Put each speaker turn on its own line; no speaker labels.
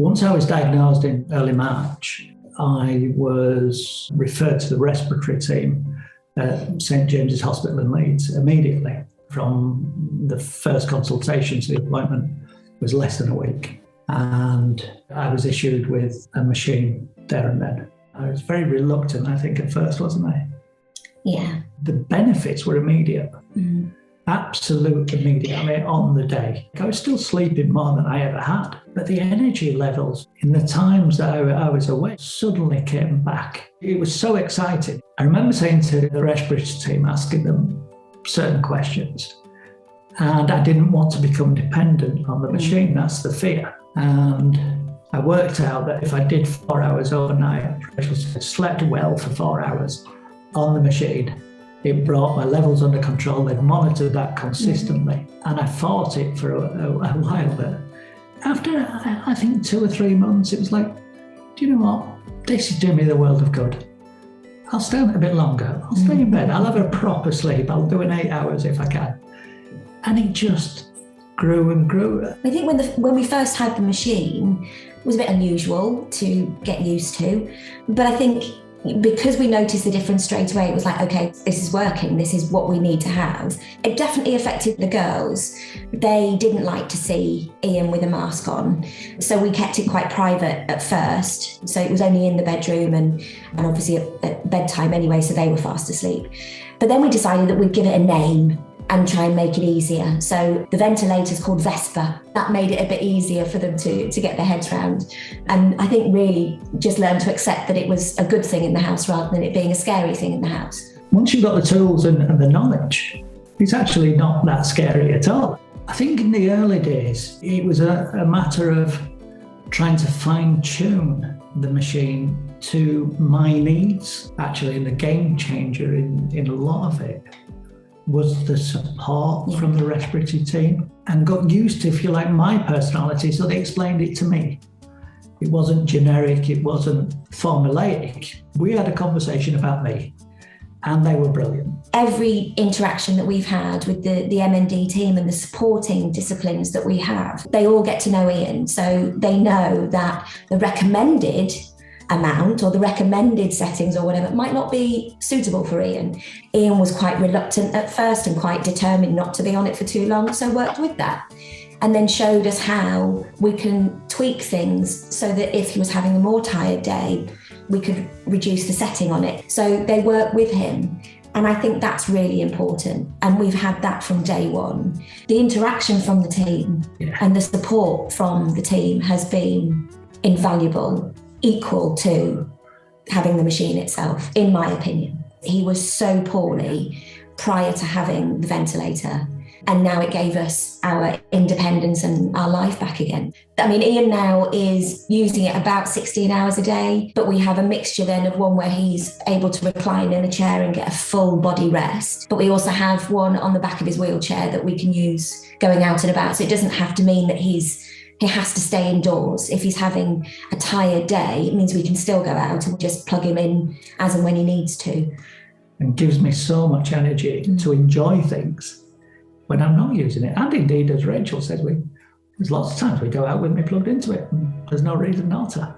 Once I was diagnosed in early March, I was referred to the respiratory team at St James's Hospital in Leeds immediately. From the first consultation to the appointment was less than a week. And I was issued with a machine there and then. I was very reluctant, I think, at first, wasn't I?
Yeah.
The benefits were immediate. Absolute immediate. I mean, on the day. I was still sleeping more than I ever had. But the energy levels in the times that I was awake suddenly came back. It was so exciting. I remember saying to the respiratory team, asking them certain questions. And I didn't want to become dependent on the machine. That's the fear. And I worked out that if I did 4 hours overnight, Rachael said, slept well for 4 hours on the machine, it brought my levels under control. They'd monitored that consistently. And I fought it for a while. But after, I think, 2 or 3 months, it was like, do you know what? This is doing me the world of good. I'll stay on it a bit longer. I'll stay in bed. I'll have a proper sleep. I'll do an 8 hours if I can. And it just grew and grew.
I think when we first had the machine, it was a bit unusual to get used to. But I think because we noticed the difference straight away, it was like, okay, this is working. This is what we need to have. It definitely affected the girls. They didn't like to see Ian with a mask on. So we kept it quite private at first. So it was only in the bedroom and obviously at bedtime anyway, so they were fast asleep. But then we decided that we'd give it a name and try and make it easier. So the ventilator's called Vesper. That made it a bit easier for them to get their heads around. And I think really just learned to accept that it was a good thing in the house rather than it being a scary thing in the house.
Once you've got the tools and the knowledge, it's actually not that scary at all. I think in the early days, it was a matter of trying to fine-tune the machine to my needs. Actually, the game changer in a lot of it was the support from the respiratory team, and got used to, if you like, my personality, so they explained it to me. It wasn't generic, it wasn't formulaic. We had a conversation about me, and they were brilliant.
Every interaction that we've had with the MND team and the supporting disciplines that we have, they all get to know Ian, so they know that the recommended amount or the recommended settings or whatever might not be suitable for Ian. Ian was quite reluctant at first and quite determined not to be on it for too long, so worked with that and then showed us how we can tweak things so that if he was having a more tired day, we could reduce the setting on it. So they work with him. And I think that's really important. And we've had that from day one. The interaction from the team and the support from the team has been invaluable, equal to having the machine itself, in my opinion. He was so poorly prior to having the ventilator, and now it gave us our independence and our life back again. I mean, Ian now is using it about 16 hours a day, but we have a mixture then of one where he's able to recline in a chair and get a full body rest. But we also have one on the back of his wheelchair that we can use going out and about. So it doesn't have to mean that he has to stay indoors. If he's having a tired day, it means we can still go out and just plug him in as and when he needs to.
And gives me so much energy to enjoy things when I'm not using it. And indeed, as Rachael says, there's lots of times we go out with me plugged into it, and there's no reason not to.